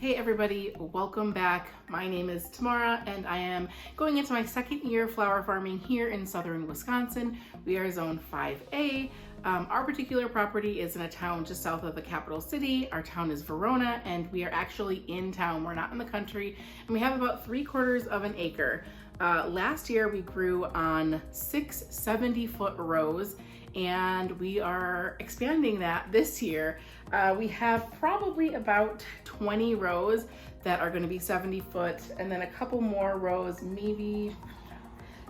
Hey everybody, welcome back. My name is Tamara and I am going into my second year of flower farming here in southern Wisconsin. We are zone 5A. Our particular property is in a town just south of the capital city. Our town is Verona and we are actually in town. We're not in the country and we have about 3/4 of an acre. Last year we grew on 6 70-foot rows and we are expanding that this year. We have probably about 20 rows that are going to be 70 foot and then a couple more rows, maybe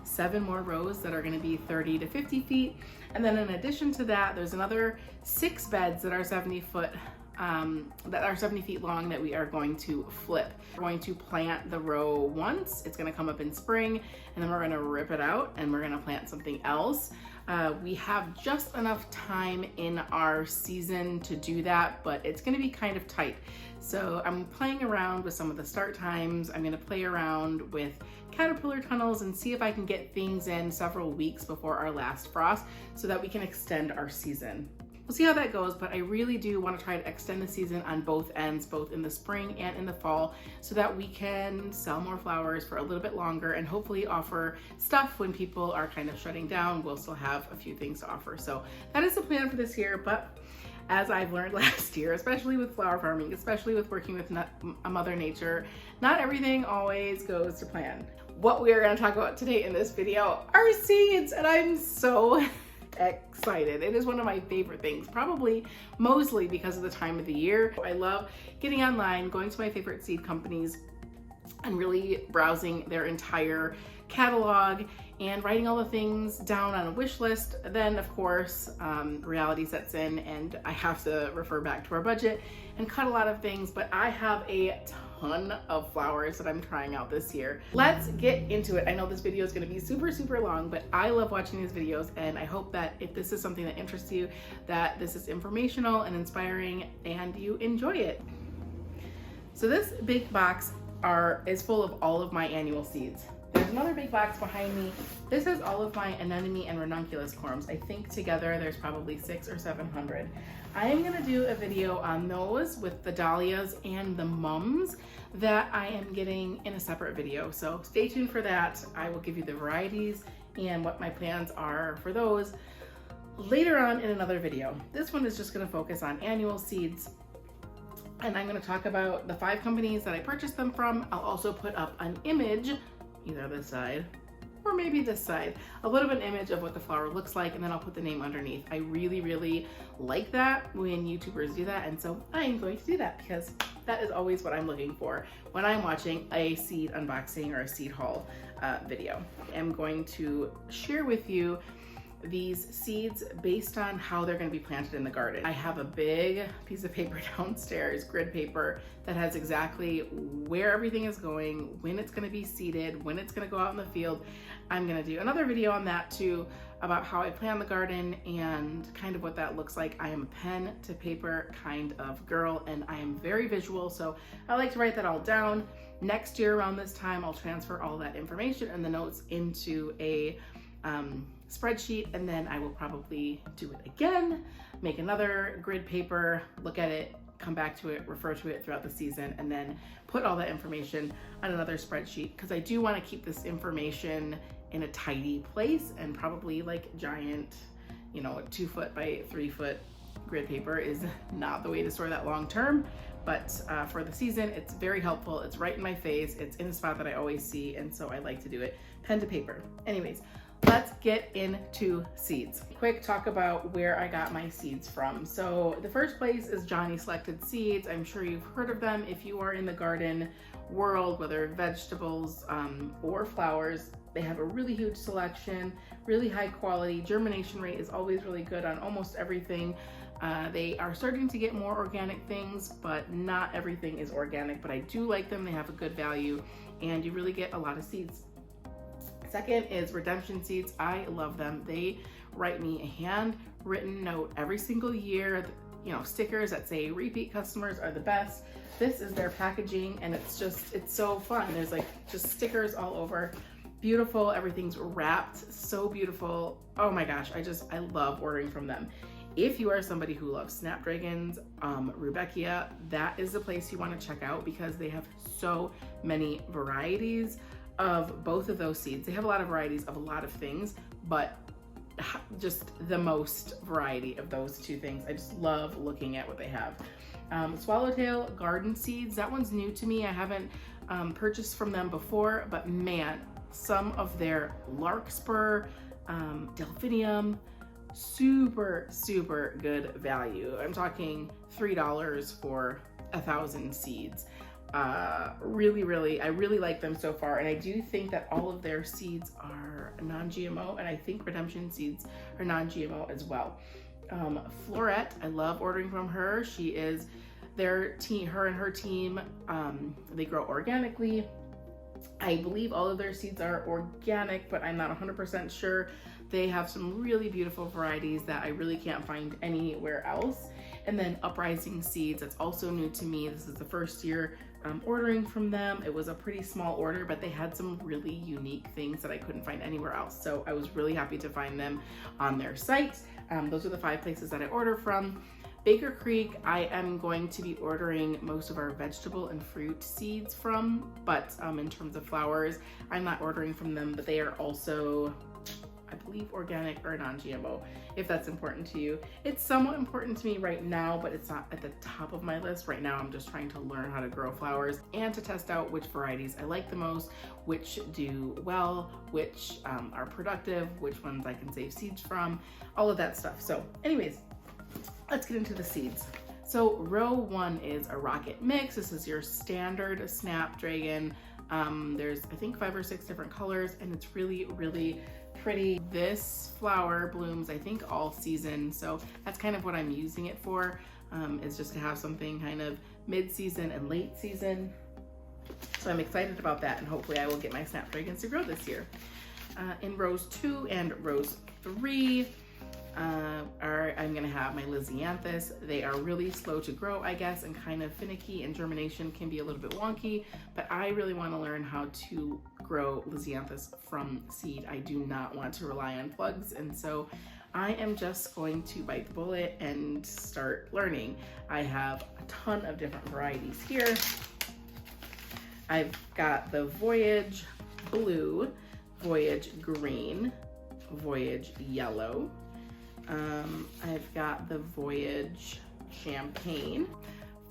7 more rows that are going to be 30 to 50 feet. And then in addition to that, there's another 6 beds that are 70 foot that are 70 feet long that we are going to flip. We're going to plant the row once, it's going to come up in spring, and then we're going to rip it out and we're going to plant something else. We have just enough time in our season to do that, but it's going to be kind of tight. So I'm playing around with some of the start times. I'm going to play around with caterpillar tunnels and see if I can get things in several weeks before our last frost so that we can extend our season. We'll see how that goes, but I really do want to try to extend the season on both ends, both in the spring and in the fall, so that we can sell more flowers for a little bit longer and hopefully offer stuff when people are kind of shutting down. We'll still have a few things to offer. So that is the plan for this year, but as I've learned last year, especially with flower farming, especially with working with Mother Nature, not everything always goes to plan. What we are going to talk about today in this video are seeds, and I'm so excited. It is one of my favorite things, probably mostly because of the time of the year. I love getting online, going to my favorite seed companies and really browsing their entire catalog and writing all the things down on a wish list. Then of course, reality sets in and I have to refer back to our budget and cut a lot of things, but I have a ton of flowers that I'm trying out this year. Let's get into it. I know this video is going to be super long, but I love watching these videos and I hope that if this is something that interests you, that this is informational and inspiring and you enjoy it. So this big box is full of all of my annual seeds. There's another big box behind me. This has all of my anemone and ranunculus corms. I think together there's probably 600 or 700. I am gonna do a video on those with the dahlias and the mums that I am getting in a separate video. So stay tuned for that. I will give you the varieties and what my plans are for those later on in another video. This one is just gonna focus on annual seeds. And I'm gonna talk about the 5 companies that I purchased them from. I'll also put up an image, either this side or maybe this side, a little bit of an image of what the flower looks like, and then I'll put the name underneath. I really like that when YouTubers do that, and so I am going to do that because that is always what I'm looking for when I'm watching a seed unboxing or a seed haul video. I'm going to share with you these seeds based on how they're going to be planted in the garden. I have a big piece of paper downstairs, grid paper, that has exactly where everything is going, when it's going to be seeded, when it's going to go out in the field. I'm going to do another video on that too, about how I plan the garden and kind of what that looks like. I am a pen to paper kind of girl and I am very visual, so I like to write that all down. Next year around this time, I'll transfer all that information and the notes into a spreadsheet, and then I will probably do it again, make another grid paper, look at it, come back to it, refer to it throughout the season, and then put all that information on another spreadsheet because I do want to keep this information in a tidy place, and probably like giant, 2 foot by 3 foot grid paper is not the way to store that long term, but for the season it's very helpful. It's right in my face, it's in a spot that I always see, and so I like to do it pen to paper. Anyways, let's get into seeds. Quick talk about where I got my seeds from. So the first place is Johnny Selected Seeds. I'm sure you've heard of them if you are in the garden world, whether vegetables or flowers. They have a really huge selection, really high quality. Germination rate is always really good on almost everything. They are starting to get more organic things, but not everything is organic, but I do like them. They have a good value and you really get a lot of seeds. Second is Redemption Seeds. I love them. They write me a handwritten note every single year, stickers that say repeat customers are the best. This is their packaging and it's so fun. There's like just stickers all over. Beautiful, everything's wrapped, so beautiful. Oh my gosh, I love ordering from them. If you are somebody who loves snapdragons, Rudbeckia, that is the place you want to check out because they have so many varieties of both of those seeds. They have a lot of varieties of a lot of things, but just the most variety of those two things. I just love looking at what they have. Swallowtail garden seeds, that one's new to me. I haven't purchased from them before, but man, some of their larkspur, delphinium, super good value. I'm talking $3 for 1,000 seeds. I really like them so far, and I do think that all of their seeds are non-GMO, and I think Redemption seeds are non-GMO as well. Florette, I love ordering from her. She is their team, her and her team, they grow organically. I believe all of their seeds are organic, but I'm not 100% sure. They have some really beautiful varieties that I really can't find anywhere else. And then Uprising Seeds, that's also new to me. This is the first year ordering from them. It was a pretty small order, but they had some really unique things that I couldn't find anywhere else. So I was really happy to find them on their site. Those are the 5 places that I order from. Baker Creek, I am going to be ordering most of our vegetable and fruit seeds from, but in terms of flowers, I'm not ordering from them, but they are also, I believe, organic or non-GMO, if that's important to you. It's somewhat important to me right now, but it's not at the top of my list. Right now, I'm just trying to learn how to grow flowers and to test out which varieties I like the most, which do well, which are productive, which ones I can save seeds from, all of that stuff. So anyways, let's get into the seeds. So row 1 is a rocket mix. This is your standard snapdragon. There's, I think, 5 or 6 different colors, and it's really pretty. This flower blooms, I think, all season. So that's kind of what I'm using it for, is just to have something kind of mid-season and late season. So I'm excited about that, and hopefully I will get my snapdragons to grow this year. In rows 2 and rows 3, I'm gonna have my Lisianthus. They are really slow to grow, I guess, and kind of finicky, and germination can be a little bit wonky, but I really want to learn how to grow Lisianthus from seed. I do not want to rely on plugs, and so I am just going to bite the bullet and start learning. I have a ton of different varieties here. I've got the Voyage Blue, Voyage Green, Voyage Yellow. I've got the Voyage Champagne,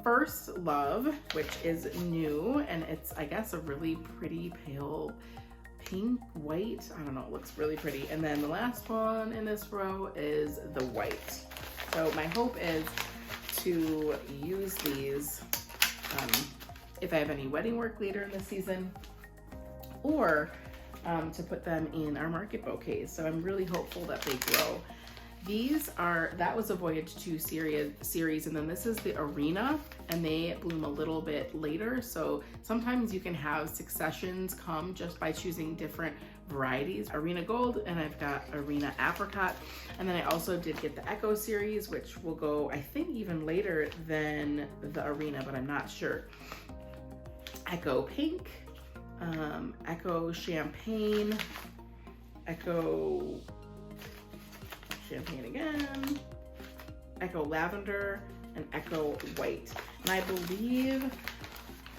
First Love, which is new, and it's, I guess, a really pretty pale pink, white. I don't know, it looks really pretty. And then the last one in this row is the white. So my hope is to use these if I have any wedding work later in the season, or to put them in our market bouquets. So I'm really hopeful that they grow. That was a Voyage 2 series, and then this is the Arena, and they bloom a little bit later. So sometimes you can have successions come just by choosing different varieties. Arena Gold, and I've got Arena Apricot, and then I also did get the Echo series, which will go, I think, even later than the Arena, but I'm not sure. Echo Pink, Echo Champagne, Echo Champagne again, Echo Lavender, and Echo White. And I believe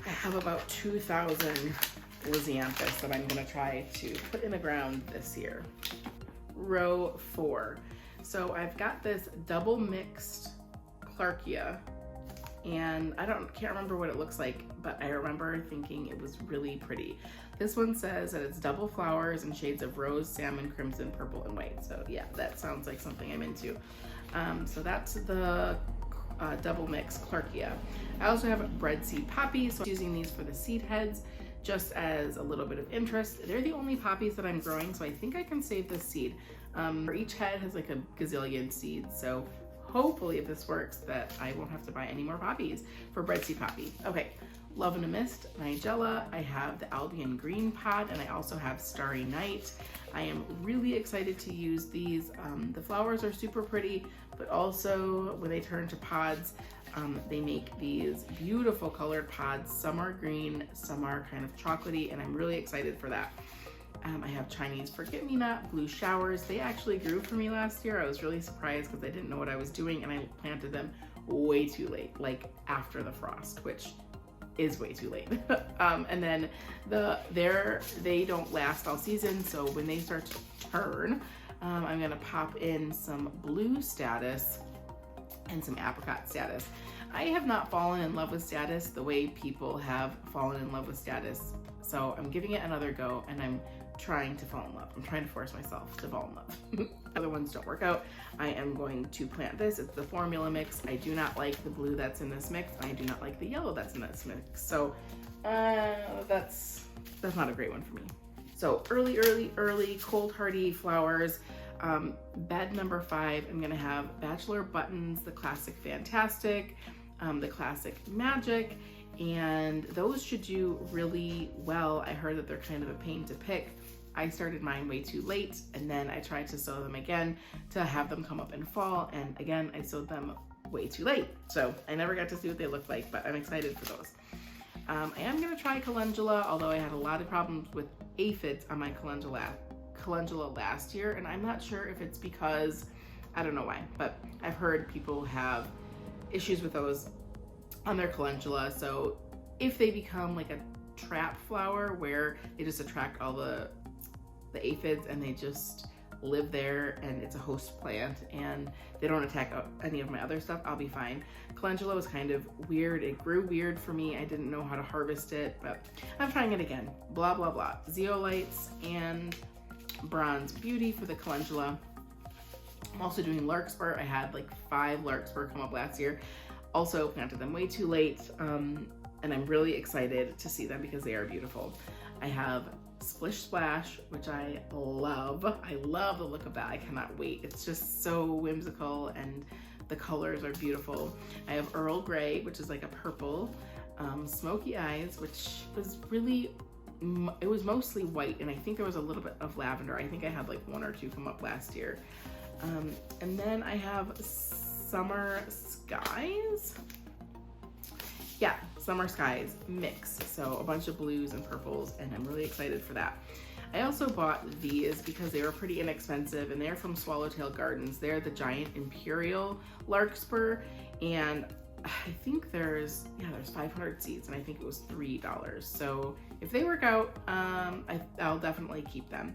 I have about 2,000 Lisianthus that I'm gonna try to put in the ground this year. Row 4. So I've got this double mixed Clarkia, and can't remember what it looks like, but I remember thinking it was really pretty. This one says that it's double flowers in shades of rose, salmon, crimson, purple, and white. So yeah, that sounds like something I'm into. So that's the double mix Clarkia. I also have breadseed poppies, so I'm using these for the seed heads just as a little bit of interest. They're the only poppies that I'm growing, so I think I can save this seed. For each head has like a gazillion seeds, so hopefully if this works that I won't have to buy any more poppies for breadseed poppy. Okay, Love in a Mist, Nigella. I have the Albion Green Pod, and I also have Starry Night. I am really excited to use these. The flowers are super pretty, but also when they turn to pods, they make these beautiful colored pods. Some are green, some are kind of chocolatey, and I'm really excited for that. I have Chinese forget-me-not, blue showers. They actually grew for me last year. I was really surprised because I didn't know what I was doing, and I planted them way too late, like after the frost, which is way too late. And then they don't last all season, so when they start to turn, I'm gonna pop in some blue status and some apricot status. I have not fallen in love with status the way people have fallen in love with status, so I'm giving it another go, and I'm trying to fall in love. I'm trying to force myself to fall in love. Other ones don't work out. I am going to plant this. It's the formula mix. I do not like the blue that's in this mix, and I do not like the yellow that's in this mix. So that's not a great one for me. So early cold hardy flowers. Bed number 5, I'm gonna have Bachelor Buttons, the Classic Fantastic, the Classic Magic, and those should do really well. I heard that they're kind of a pain to pick. I started mine way too late, and then I tried to sow them again to have them come up in fall, and again, I sowed them way too late. So I never got to see what they look like, but I'm excited for those. I am gonna try calendula, although I had a lot of problems with aphids on my calendula last year, and I'm not sure if it's because, I don't know why, but I've heard people have issues with those on their calendula. So if they become like a trap flower where they just attract all the aphids and they just live there and it's a host plant and they don't attack any of my other stuff, I'll be fine. Calendula was kind of weird. It grew weird for me. I didn't know how to harvest it, but I'm trying it again. Blah, blah, blah. Zeolites and Bronze Beauty for the calendula. I'm also doing larkspur. I had like 5 larkspur come up last year. Also planted them way too late, and I'm really excited to see them because they are beautiful. I have Splish Splash, which I love. I love the look of that. I cannot wait. It's just so whimsical and the colors are beautiful. I have Earl Grey, which is like a purple. Smoky Eyes, which was really, it was mostly white, and I think there was a little bit of lavender. I think I had like 1 or 2 come up last year. And then I have Summer Skies. Yeah, Summer Skies mix. So a bunch of blues and purples, and I'm really excited for that. I also bought these because they were pretty inexpensive, and they're from Swallowtail Gardens. They're the Giant Imperial Larkspur, and I think there's 500 seeds, and I think it was $3. So if they work out, I'll definitely keep them.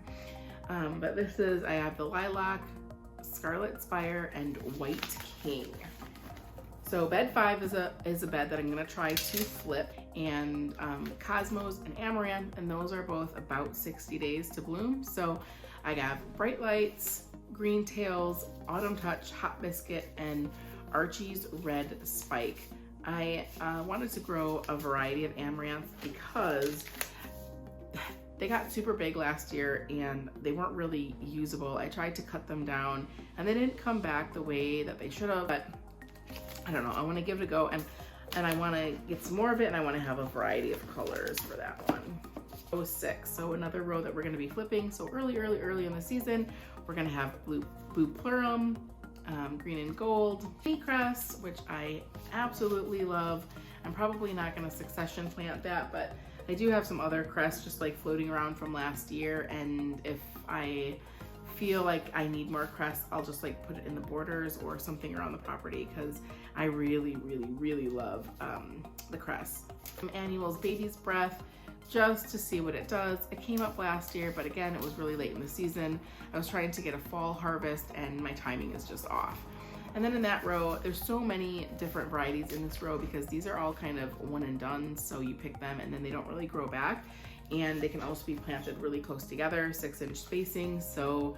But this is, I have the Lilac, Scarlet Spire, and White King. So bed 5 is a bed that I'm gonna try to flip, and Cosmos and Amaranth, and those are both about 60 days to bloom. So I have Bright Lights, Green Tails, Autumn Touch, Hot Biscuit, and Archie's Red Spike. I wanted to grow a variety of amaranth because they got super big last year and they weren't really usable. I tried to cut them down and they didn't come back the way that they should have, but I don't know, I want to give it a go, and I want to get some more of it, and I want to have a variety of colors for that one. Row 6, so another row that we're going to be flipping. So early in the season, we're going to have Blue Plurum, Green and Gold, Honeycrest, which I absolutely love. I'm probably not going to succession plant that, but I do have some other crests just like floating around from last year, and if I feel like I need more crests, I'll just like put it in the borders or something around the property because I really love the crests. Annual's Baby's Breath, just to see what it does. It came up last year, but again, it was really late in the season. I was trying to get a fall harvest and my timing is just off. And then in that row, there's so many different varieties in this row because these are all kind of one and done. So you pick them and then they don't really grow back. And they can also be planted really close together, 6-inch spacing. So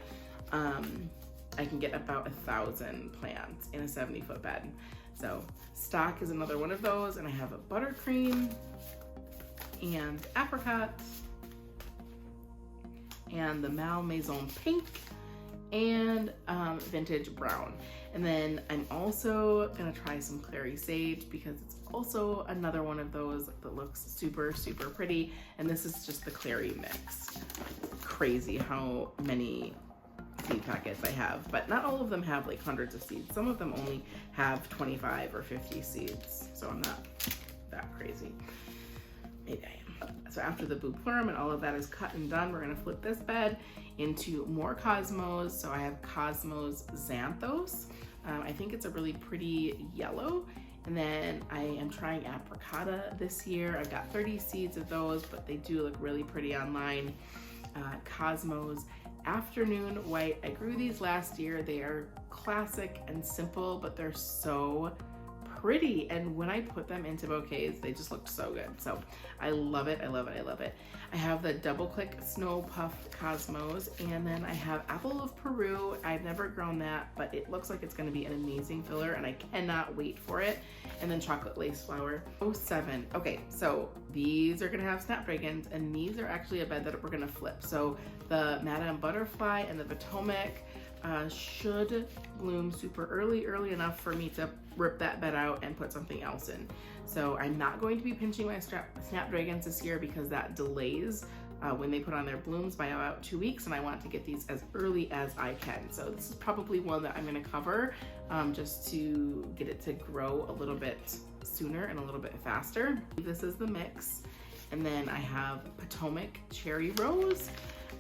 I can get about 1,000 plants in a 70-foot bed. So Stock is another one of those. And I have a Buttercream and Apricot and the Malmaison Pink and Vintage Brown. And then I'm also gonna try some Clary Sage because it's also another one of those that looks super pretty, and this is just the Clary mix. Crazy how many seed packets I have, but not all of them have like hundreds of seeds. Some of them only have 25 or 50 seeds, so I'm not that crazy. Maybe I am. So So after the buplurum and all of that is cut and done, we're gonna flip this bed into more cosmos. So I have Cosmos Xanthos. I think it's a really pretty yellow. And then I am trying apricota this year. I've got 30 seeds of those, but they do look really pretty online. Cosmos Afternoon White. I grew these last year. They are classic and simple, but they're so pretty. And when I put them into bouquets, they just looked so good. So I love it, I love it, I love it. I have the Double Click Snow Puff Cosmos, and then I have Apple of Peru. I've never grown that, but it looks like it's gonna be an amazing filler and I cannot wait for it. And then Chocolate Lace Flower 07. Okay, so these are gonna have snapdragons, and these are actually a bed that we're gonna flip. So the Madame Butterfly and the Potomac should bloom super early enough for me to rip that bed out and put something else in. So I'm not going to be pinching my snapdragons this year because that delays when they put on their blooms by about 2 weeks, and I want to get these as early as I can. So this is probably one that I'm going to cover just to get it to grow a little bit sooner and a little bit faster. This is the mix. And then I have Potomac Cherry Rose.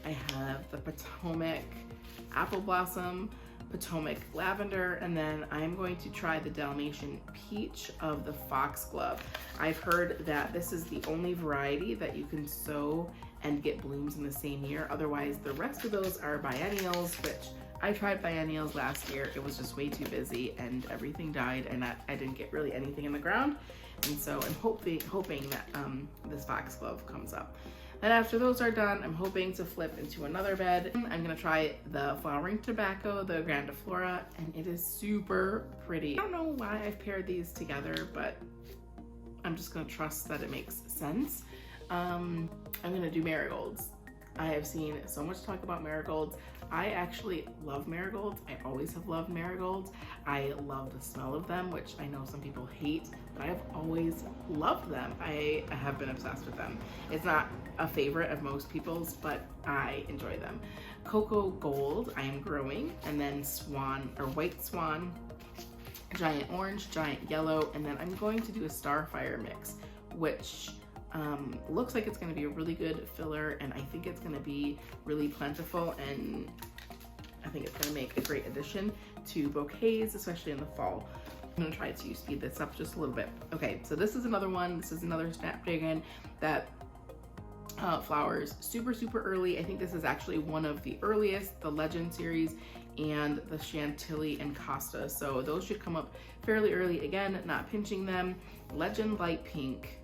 I have the Potomac Apple Blossom, Potomac Lavender, and then I'm going to try the Dalmatian Peach of the Foxglove. I've heard that this is the only variety that you can sow and get blooms in the same year. Otherwise, the rest of those are biennials, which I tried biennials last year. It was just way too busy and everything died, and I didn't get really anything in the ground. And so I'm hoping that this Foxglove comes up. Then after those are done, I'm hoping to flip into another bed. I'm gonna try the Flowering Tobacco, the Grandiflora, and it is super pretty. I don't know why I've paired these together, but I'm just gonna trust that it makes sense. I'm gonna do marigolds. I have seen so much talk about marigolds. I actually love marigolds. I always have loved marigolds. I love the smell of them, which I know some people hate, but I have always loved them. I have been obsessed with them. It's not a favorite of most people's, but I enjoy them. Cocoa Gold, I am growing, and then Swan or White Swan, Giant Orange, Giant Yellow, and then I'm going to do a Starfire mix, which looks like it's going to be a really good filler, and I think it's going to be really plentiful, and I think it's going to make a great addition to bouquets, especially in the fall. I'm going to try to speed this up just a little bit. Okay, so this is another one. This is another snapdragon that flowers super early. I think this is actually one of the earliest, the Legend series and the Chantilly and Costa. So those should come up fairly early. Again, not pinching them. Legend Light Pink.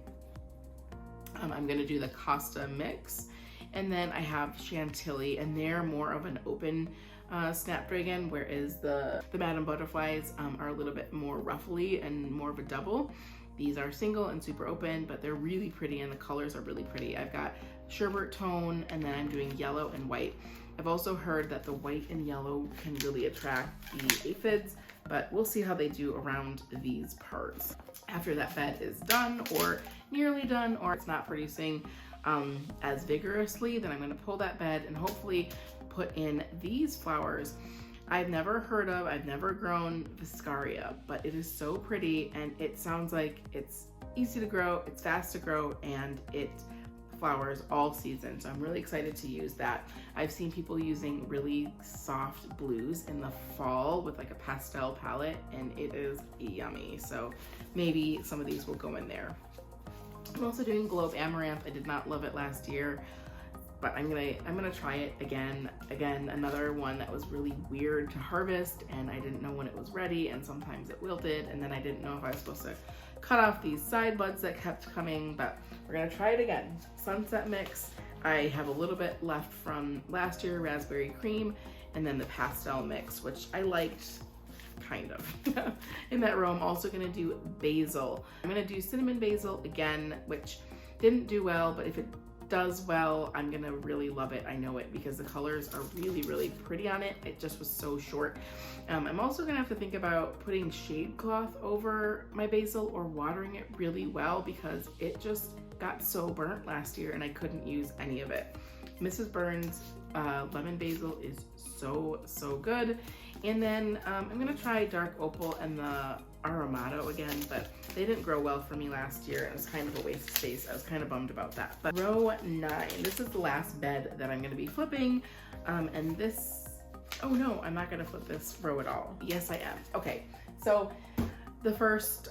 I'm gonna do the Costa mix, and then I have Chantilly, and they're more of an open snapdragon, whereas the Madame Butterflies are a little bit more ruffly and more of a double. These are single and super open, but they're really pretty, and the colors are really pretty. I've got sherbet tone, and then I'm doing yellow and white. I've also heard that the white and yellow can really attract the aphids, but we'll see how they do around these parts. After that bed is done or nearly done, or it's not producing as vigorously, then I'm going to pull that bed and hopefully put in these flowers. I've never heard of, I've never grown Viscaria, but it is so pretty, and it sounds like it's easy to grow, it's fast to grow, and it flowers all season. So I'm really excited to use that. I've seen people using really soft blues in the fall with like a pastel palette, and it is yummy. So maybe some of these will go in there. I'm also doing Globe Amaranth. I did not love it last year, but I'm gonna try it again. Again, another one that was really weird to harvest, and I didn't know when it was ready, and sometimes it wilted, and then I didn't know if I was supposed to cut off these side buds that kept coming, but we're gonna try it again. Sunset mix. I have a little bit left from last year, Raspberry Cream, and then the pastel mix, which I liked kind of. In that row, I'm also gonna do basil. I'm gonna do cinnamon basil again, which didn't do well, but if it does well, I'm gonna really love it. I know it because the colors are really pretty on it. It just was so short. I'm also gonna have to think about putting shade cloth over my basil or watering it really well, because it just got so burnt last year and I couldn't use any of it. Mrs. Burns lemon basil is so good. And then I'm gonna try dark opal and the Aramato again, but They didn't grow well for me last year. It was kind of a waste of space. I was kind of bummed about that. But row 9, this is the last bed that I'm gonna be flipping. And this, oh no, I'm not gonna flip this row at all. Yes, I am. Okay, so the first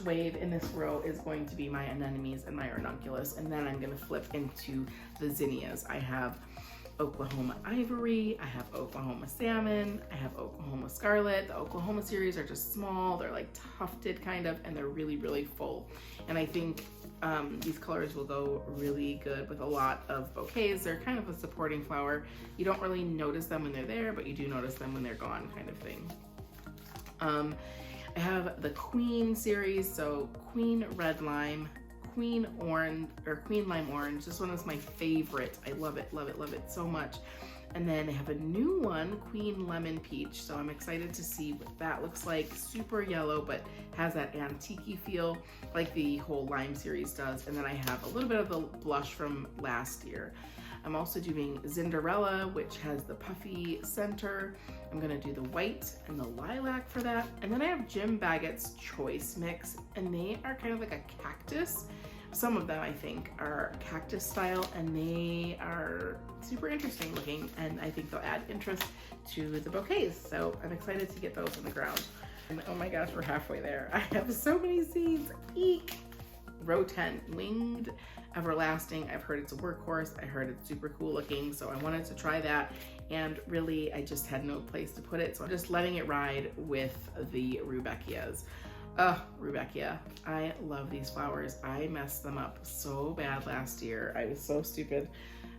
wave in this row is going to be my anemones and my ranunculus, and then I'm gonna flip into the zinnias. I have Oklahoma ivory, I have Oklahoma salmon, I have Oklahoma scarlet. The Oklahoma series are just small, they're like tufted kind of, and they're really, really full. And I think these colors will go really good with a lot of bouquets. They're kind of a supporting flower. You don't really notice them when they're there, but you do notice them when they're gone, kind of thing. I have the Queen series, so Queen Red Lime, Queen Orange, or Queen Lime Orange. This one is my favorite. I love it, love it, love it so much. And then I have a new one, Queen Lemon Peach. So I'm excited to see what that looks like. Super yellow, but has that antique-y feel like the whole Lime series does. And then I have a little bit of the blush from last year. I'm also doing Zinderella, which has the puffy center. I'm gonna do the white and the lilac for that. And then I have Jim Baggett's Choice Mix, and they are kind of like a cactus. Some of them, I think, are cactus style, and they are super interesting looking, and I think they'll add interest to the bouquets. So I'm excited to get those on the ground. And oh my gosh, we're halfway there. I have so many seeds. Eek! Row 10, Winged Everlasting. I've heard it's a workhorse. I heard it's super cool looking, so I wanted to try that. And really, I just had no place to put it, so I'm just letting it ride with the Rudbeckias. Rudbeckia. I love these flowers. I messed them up so bad last year. I was so stupid,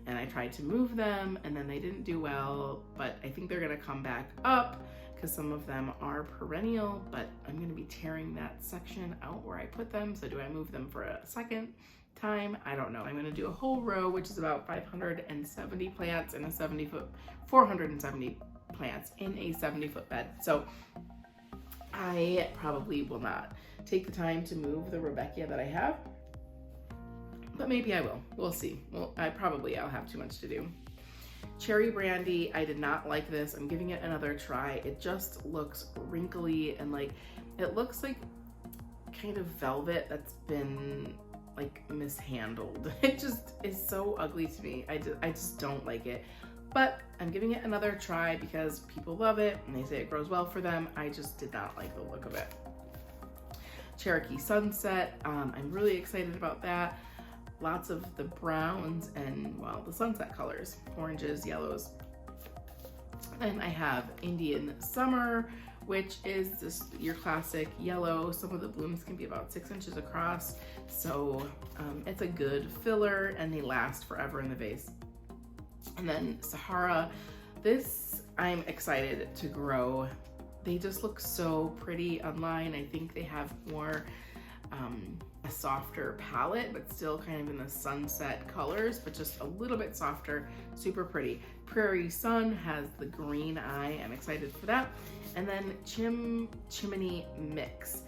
and I tried to move them, and then they didn't do well, but I think they're gonna come back up because some of them are perennial, but I'm gonna be tearing that section out where I put them. So do I move them for a second time? I don't know. I'm gonna do a whole row, which is about 570 plants in a 70-foot, 470 plants in a 70-foot bed. So I probably will not take the time to move the Rudbeckia that I have, but maybe I will. We'll see. Well, I'll have too much to do. Cherry Brandy, I did not like this. I'm giving it another try. It just looks wrinkly and like, it looks like kind of velvet that's been like mishandled. It just is so ugly to me. I just don't like it. But I'm giving it another try because people love it and they say it grows well for them. I just did not like the look of it. Cherokee Sunset, I'm really excited about that. Lots of the browns and, well, the sunset colors, oranges, yellows. And I have Indian Summer, which is just your classic yellow. Some of the blooms can be about 6 inches across. So it's a good filler and they last forever in the vase. And then Sahara, this I'm excited to grow. They just look so pretty online. I think they have more a softer palette, but still kind of in the sunset colors, but just a little bit softer, super pretty. Prairie Sun has the green eye. I'm excited for that. And then Chimney Mix.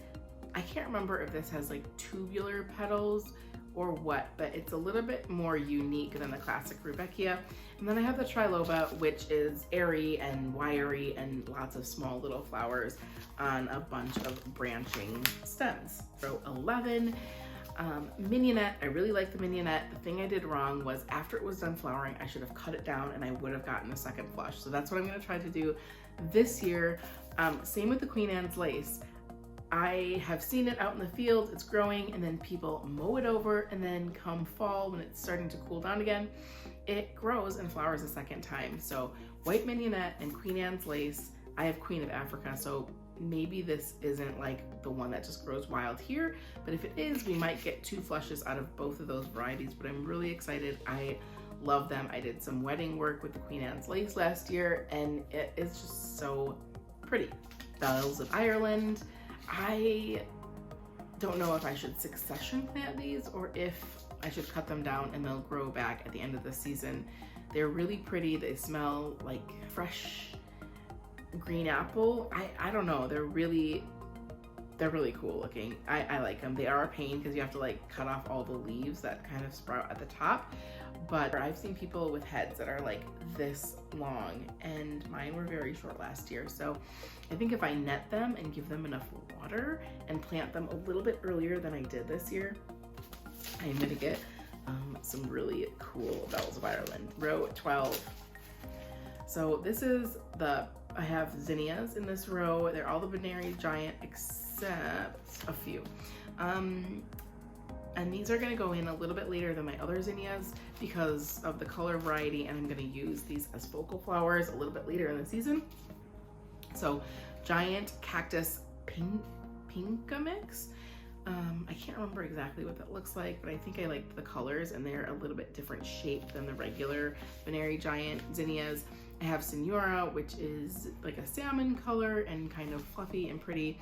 I can't remember if this has like tubular petals or what, but it's a little bit more unique than the classic Rudbeckia. And then I have the Triloba, which is airy and wiry and lots of small little flowers on a bunch of branching stems. Row 11, Mignonette. I really like the Mignonette. The thing I did wrong was after it was done flowering, I should have cut it down and I would have gotten a second flush. So that's what I'm gonna try to do this year. Same with the Queen Anne's Lace. I have seen it out in the field, it's growing, and then people mow it over, and then come fall when it's starting to cool down again, it grows and flowers a second time. So White Mignonette and Queen Anne's Lace. I have Queen of Africa, so maybe this isn't like the one that just grows wild here, but if it is, we might get 2 flushes out of both of those varieties, but I'm really excited. I love them. I did some wedding work with the Queen Anne's Lace last year, and it is just so pretty. Bells of Ireland. I don't know if I should succession plant these or if I should cut them down and they'll grow back at the end of the season. They're really pretty. They smell like fresh green apple. I don't know. They're really cool looking. I like them. They are a pain because you have to like cut off all the leaves that kind of sprout at the top. But I've seen people with heads that are like this long, and mine were very short last year. So I think if I net them and give them enough water and plant them a little bit earlier than I did this year. I am gonna get some really cool bells of Ireland. Row 12. So this is I have zinnias in this row. They're all the Varieties giant except a few. And these are gonna go in a little bit later than my other zinnias because of the color variety, and I'm gonna use these as focal flowers a little bit later in the season. So giant cactus pinka mix. I can't remember exactly what that looks like, but I think I like the colors, and they're a little bit different shape than the regular Varieties giant zinnias. I have Senora, which is like a salmon color and kind of fluffy and pretty.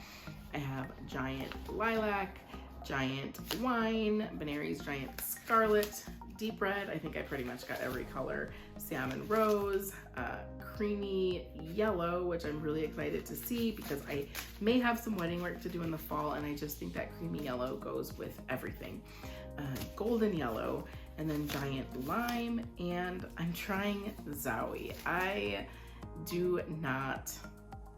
I have giant lilac, giant wine, Varieties giant scarlet, deep red. I think I pretty much got every color. Salmon rose, creamy yellow, which I'm really excited to see because I may have some wedding work to do in the fall, and I just think that creamy yellow goes with everything. Golden yellow, and then giant lime, and I'm trying Zowie. I do not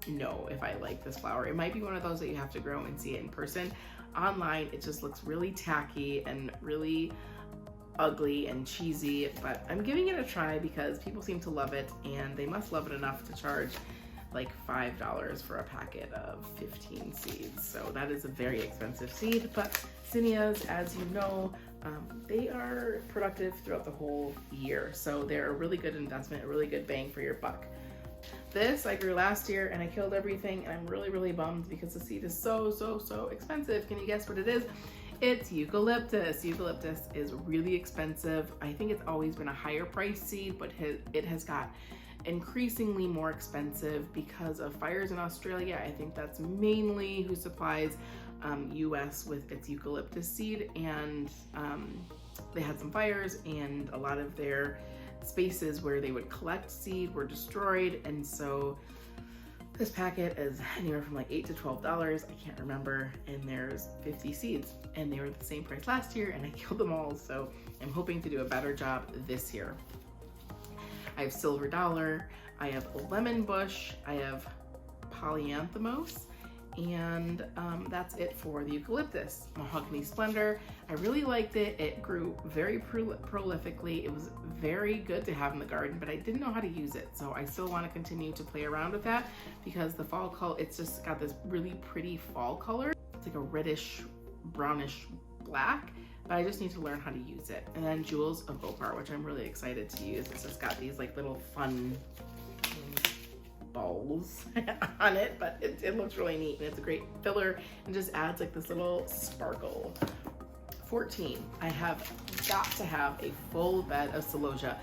know if I like this flower. It might be one of those that you have to grow and see it in person. Online, it just looks really tacky and really ugly and cheesy, but I'm giving it a try because people seem to love it, and they must love it enough to charge like $5 for a packet of 15 seeds. So that is a very expensive seed, but zinnias, as you know, they are productive throughout the whole year. So they're a really good investment, a really good bang for your buck. This I grew last year and I killed everything, and I'm really bummed because the seed is so expensive. Can you guess what it is? It's eucalyptus. Eucalyptus is really expensive. I think it's always been a higher price seed, but it has got increasingly more expensive because of fires in Australia. I think that's mainly who supplies US with its eucalyptus seed, and they had some fires, and a lot of their spaces where they would collect seed were destroyed, and so this packet is anywhere from like $8 to $12, I can't remember, and there's 50 seeds, and they were the same price last year, and I killed them all, so I'm hoping to do a better job this year. I have silver dollar, I have lemon bush, I have polyanthemos, and that's it for the eucalyptus. Mahogany splendor, I really liked it. It grew very prolifically. It was very good to have in the garden, but I didn't know how to use it, so I still want to continue to play around with that because the fall color, it's just got this really pretty fall color. It's like a reddish brownish black, but I just need to learn how to use it. And then Jewels of Opar, which I'm really excited to use. It's just got these like little fun balls on it, but it looks really neat, and it's a great filler and just adds like this little sparkle. 14, I have got to have a full bed of celosia.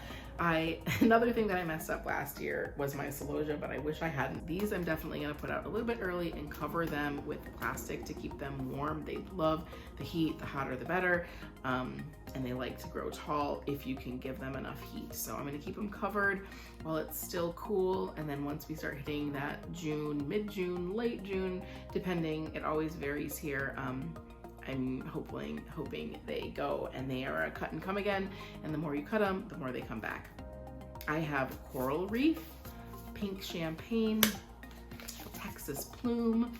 Another thing that I messed up last year was my celosia, but I wish I hadn't. These I'm definitely gonna put out a little bit early and cover them with plastic to keep them warm. They love the heat, the hotter the better, and they like to grow tall if you can give them enough heat. So I'm gonna keep them covered while it's still cool, and then once we start hitting that June, mid-June, late June, depending, it always varies here, I'm hoping they go, and they are a cut and come again, and the more you cut them, the more they come back. I have coral reef, pink champagne, Texas plume,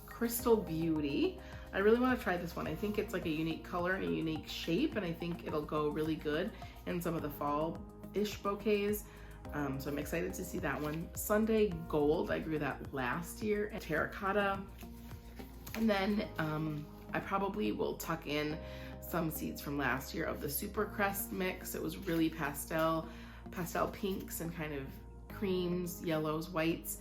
crystal beauty. I really want to try this one. I think it's like a unique color and a unique shape, and I think it'll go really good in some of the fall-ish bouquets. So I'm excited to see that one. Sunday Gold, I grew that last year. And terracotta. And then I probably will tuck in some seeds from last year of the Super Crest mix. It was really pastel pinks and kind of creams, yellows, whites,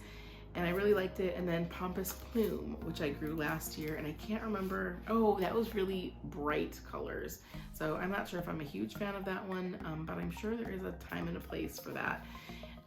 and I really liked it. And then Pompous Plume, which I grew last year, and I can't remember, oh, that was really bright colors. So I'm not sure if I'm a huge fan of that one, but I'm sure there is a time and a place for that.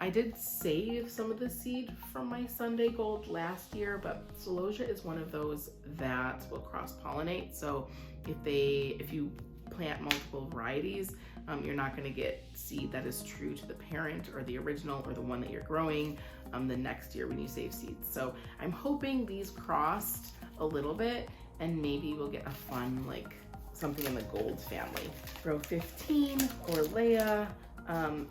I did save some of the seed from my Sunday Gold last year, but celosia is one of those that will cross-pollinate. So if you plant multiple varieties, you're not going to get seed that is true to the parent or the original or the one that you're growing the next year when you save seeds. So I'm hoping these crossed a little bit, and maybe we'll get a fun, like something in the gold family. Row 15, Orlea,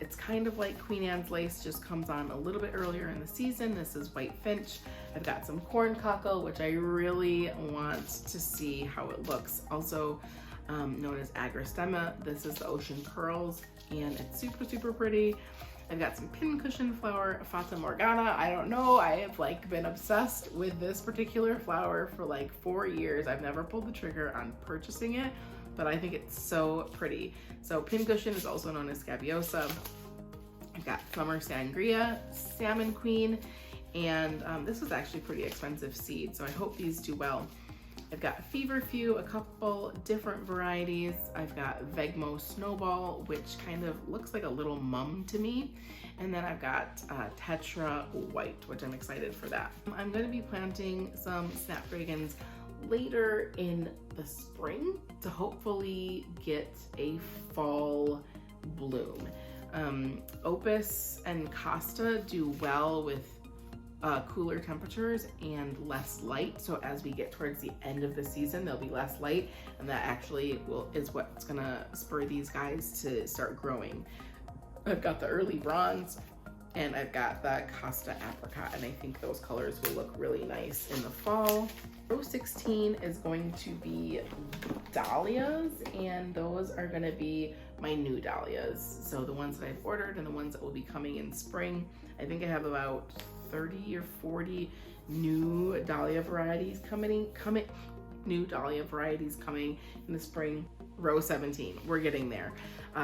It's kind of like Queen Anne's lace, just comes on a little bit earlier in the season. This is white finch. I've got some corn cockle, which I really want to see how it looks. Also known as Acre. This is the ocean pearls, and it's super, super pretty. I've got some pincushion flower, Fata Morgana. I don't know, I have like been obsessed with this particular flower for like 4 years. I've never pulled the trigger on purchasing it, but I think it's so pretty. So pincushion is also known as Scabiosa. I've got Summer Sangria, Salmon Queen, and this is actually pretty expensive seed, so I hope these do well. I've got Feverfew, a couple different varieties. I've got Vegmo Snowball, which kind of looks like a little mum to me. And then I've got Tetra White, which I'm excited for that. I'm gonna be planting some snapdragons later in the spring to hopefully get a fall bloom. Opus and Costa do well with cooler temperatures and less light. So as we get towards the end of the season, there'll be less light, and that actually is what's gonna spur these guys to start growing. I've got the early bronze, and I've got the Costa apricot, and I think those colors will look really nice in the fall. Row 16 is going to be dahlias, and those are gonna be my new dahlias. So the ones that I've ordered and the ones that will be coming in spring. I think I have about 30 or 40 new dahlia varieties coming in the spring. Row 17, we're getting there.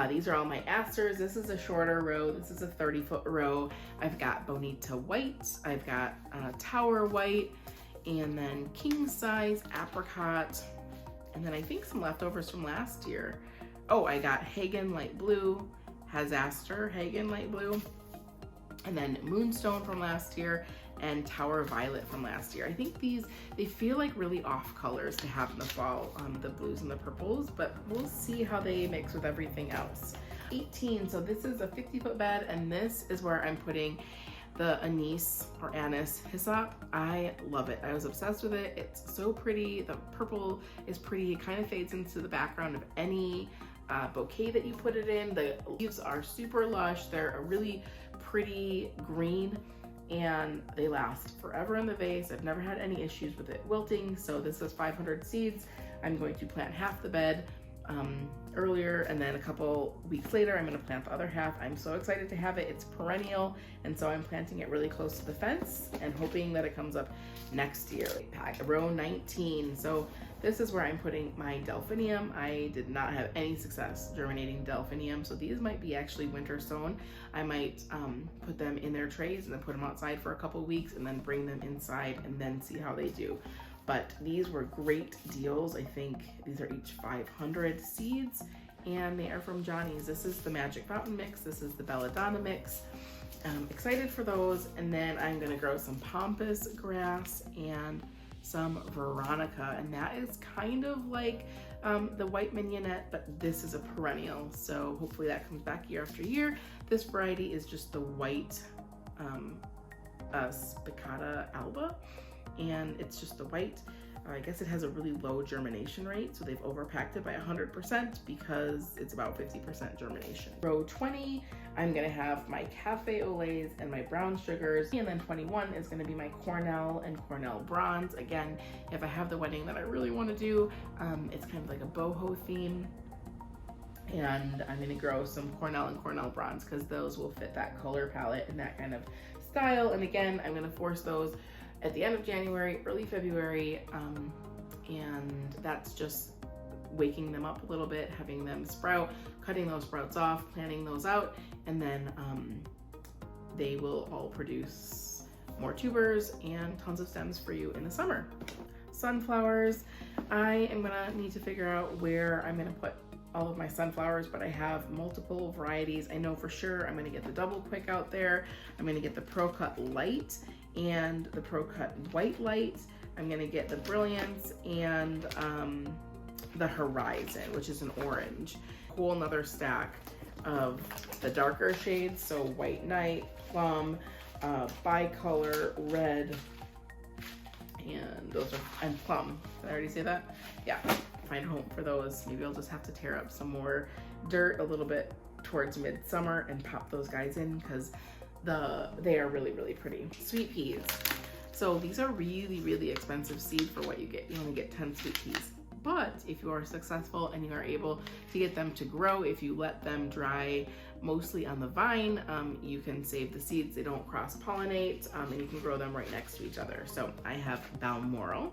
These are all my asters. This is a shorter row. This is a 30-foot row. I've got Bonita White, I've got Tower White, and then king size apricot, and then I think some leftovers from last year. Oh, I got Hagen Light Blue, Hazaster Hagen Light Blue, and then Moonstone from last year, and Tower Violet from last year. I think these, they feel like really off colors to have in the fall, the blues and the purples, but we'll see how they mix with everything else. 18, so this is a 50-foot bed, and this is where I'm putting the anise or anise hyssop. I love it. I was obsessed with it. It's so pretty. The purple is pretty. It kind of fades into the background of any bouquet that you put it in. The leaves are super lush. They're a really pretty green, and they last forever in the vase. I've never had any issues with it wilting. So this is 500 seeds. I'm going to plant half the bed earlier, and then a couple weeks later I'm going to plant the other half. I'm so excited to have it. It's perennial, and so I'm planting it really close to the fence and hoping that it comes up next year. Row 19, so this is where I'm putting my delphinium. I did not have any success germinating delphinium, so these might be actually winter sown. I might put them in their trays and then put them outside for a couple weeks and then bring them inside and then see how they do. But these were great deals. I think these are each 500 seeds, and they are from Johnny's. This is the Magic Fountain mix. This is the Belladonna mix. I'm excited for those. And then I'm gonna grow some pampas grass and some veronica, and that is kind of like the white mignonette, but this is a perennial, so hopefully that comes back year after year. This variety is just the white spicata alba, and it's just the white. I guess it has a really low germination rate, so they've overpacked it by 100% because it's about 50% germination. Row 20, I'm gonna have my cafe au laits and my brown sugars, and then 21 is gonna be my Cornell and Cornell bronze. Again, if I have the wedding that I really wanna do, it's kind of like a boho theme, and I'm gonna grow some Cornell and Cornell bronze because those will fit that color palette and that kind of style. And again, I'm gonna force those at the end of January, early February, and that's just waking them up a little bit, having them sprout, cutting those sprouts off, planting those out, and then they will all produce more tubers and tons of stems for you in the summer. Sunflowers, I am gonna need to figure out where I'm gonna put all of my sunflowers, but I have multiple varieties. I know for sure I'm gonna get the Double Quick out there. I'm gonna get the Pro Cut Light and the Pro Cut White Light. I'm gonna get the Brilliance and the Horizon, which is an orange. Whole another stack of the darker shades, so White Night, Plum, Bicolor, Red, and those are, and Plum. Did I already say that? Yeah, find a home for those. Maybe I'll just have to tear up some more dirt a little bit towards midsummer and pop those guys in because they are really, really pretty. Sweet peas. So these are really, really expensive seed for what you get. You only get 10 sweet peas. But if you are successful and you are able to get them to grow, if you let them dry mostly on the vine, you can save the seeds. They don't cross-pollinate, and you can grow them right next to each other. So I have Balmoral,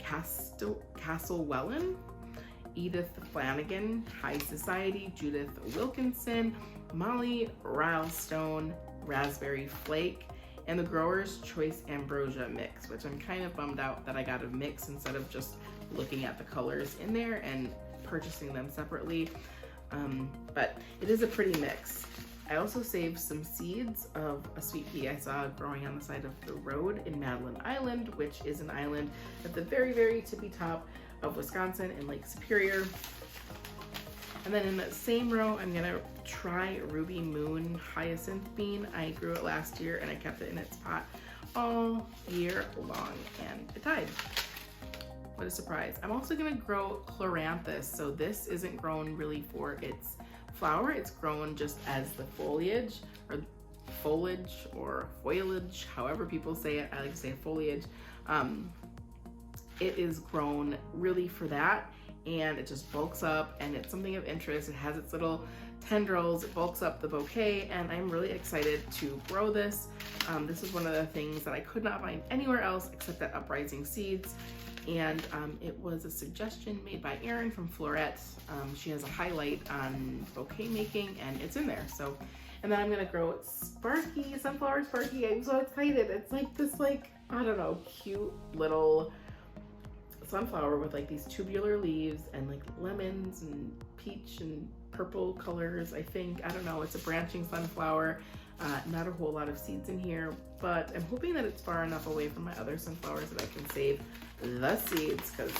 Castlewellan, Edith Flanagan, High Society, Judith Wilkinson, Molly Rylestone, Raspberry Flake, and the Grower's Choice Ambrosia mix, which I'm kind of bummed out that I got a mix instead of just looking at the colors in there and purchasing them separately. But it is a pretty mix. I also saved some seeds of a sweet pea I saw growing on the side of the road in Madeline Island, which is an island at the very, very tippy top of Wisconsin in Lake Superior. And then in that same row, I'm gonna try Ruby Moon Hyacinth Bean. I grew it last year and I kept it in its pot all year long and it died. What a surprise. I'm also gonna grow Chloranthus. So this isn't grown really for its flower. It's grown just as the foliage, however people say it. I like to say foliage. It is grown really for that, and it just bulks up, and it's something of interest. It has its little tendrils, it bulks up the bouquet, and I'm really excited to grow this. This is one of the things that I could not find anywhere else except at Uprising Seeds. And it was a suggestion made by Erin from Florette. She has a highlight on bouquet making and it's in there. So, and then I'm gonna grow Sparky, Sunflower Sparky. I'm so excited. It's like this, like, I don't know, cute little sunflower with like these tubular leaves and like lemons and peach and purple colors, I think. I don't know, it's a branching sunflower. Not a whole lot of seeds in here, but I'm hoping that it's far enough away from my other sunflowers that I can save the seeds because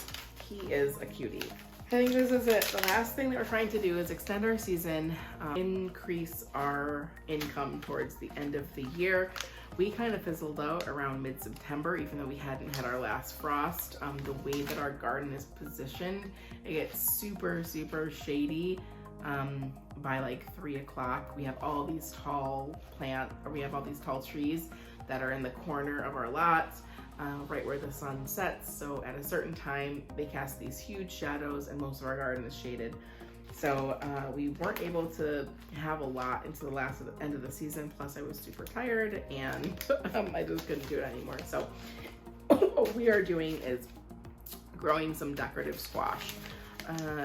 he is a cutie. I think this is it. The last thing that we're trying to do is extend our season, increase our income towards the end of the year. We kind of fizzled out around mid-September, even though we hadn't had our last frost. The way that our garden is positioned, it gets super, super shady. By like 3 o'clock, we have all these tall trees that are in the corner of our lot, right where the sun sets. So at a certain time, they cast these huge shadows and most of our garden is shaded. So we weren't able to have a lot until the end of the season. Plus I was super tired and I just couldn't do it anymore. So what we are doing is growing some decorative squash.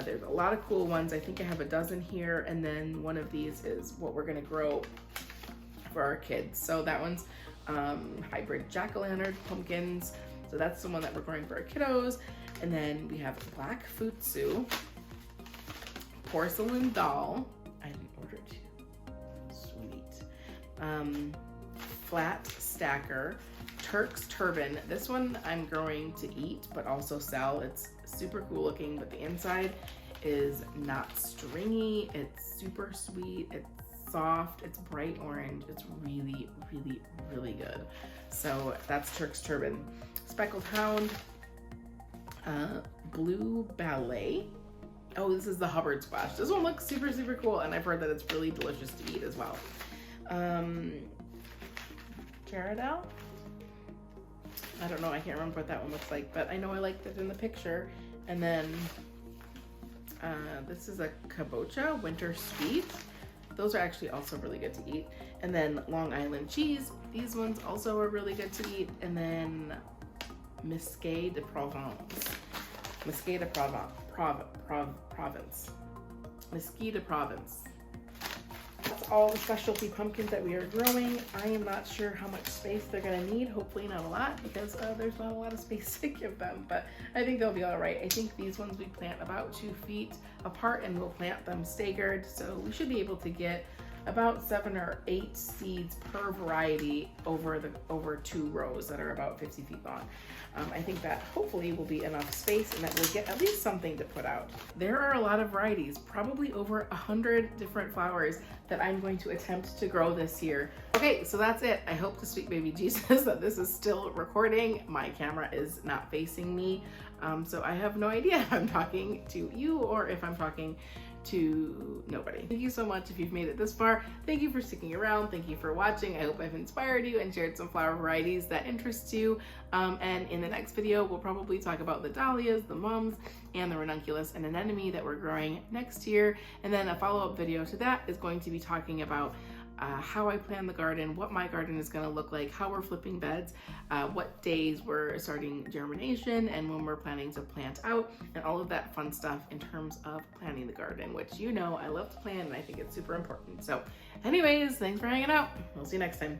There's a lot of cool ones. I think I have a dozen here, and then one of these is what we're gonna grow for our kids. So that one's hybrid jack-o'-lantern pumpkins. So that's the one that we're growing for our kiddos. And then we have black futsu, porcelain doll. I didn't order two. Sweet. Flat stacker, Turk's turban. This one I'm growing to eat, but also sell. It's super cool looking, but the inside is not stringy. It's super sweet. It's soft. It's bright orange. It's really, really, really good. So that's Turk's turban. Speckled hound, blue ballet. Oh, this is the Hubbard squash. This one looks super, super cool, and I've heard that it's really delicious to eat as well. Caradel? I don't know, I can't remember what that one looks like, but I know I liked it in the picture. And then this is a kabocha, winter sweet. Those are actually also really good to eat. And then Long Island cheese. These ones also are really good to eat. And then Mesquite de Provence. Mesquite de Provence. Mesquite de Provence. That's all the specialty pumpkins that we are growing. I am not sure how much space they're gonna need. Hopefully not a lot, because there's not a lot of space to give them, but I think they'll be all right. I think these ones we plant about 2 feet apart, and we'll plant them staggered. So we should be able to get about 7 or 8 seeds per variety over 2 rows that are about 50 feet long. I think that hopefully will be enough space and that we'll get at least something to put out. There are a lot of varieties, probably over 100 different flowers that I'm going to attempt to grow this year. Okay, so that's it. I hope to sweet baby Jesus that this is still recording. My camera is not facing me, so I have no idea if I'm talking to you or if I'm talking to nobody. Thank you so much if you've made it this far. Thank you for sticking around. Thank you for watching. I hope I've inspired you and shared some flower varieties that interest you. And in the next video, we'll probably talk about the dahlias, the mums, and the ranunculus and anemone that we're growing next year. And then a follow-up video to that is going to be talking about how I plan the garden, what my garden is going to look like, how we're flipping beds, what days we're starting germination, and when we're planning to plant out, and all of that fun stuff in terms of planning the garden, which you know I love to plan and I think it's super important. So anyways, thanks for hanging out. We'll see you next time.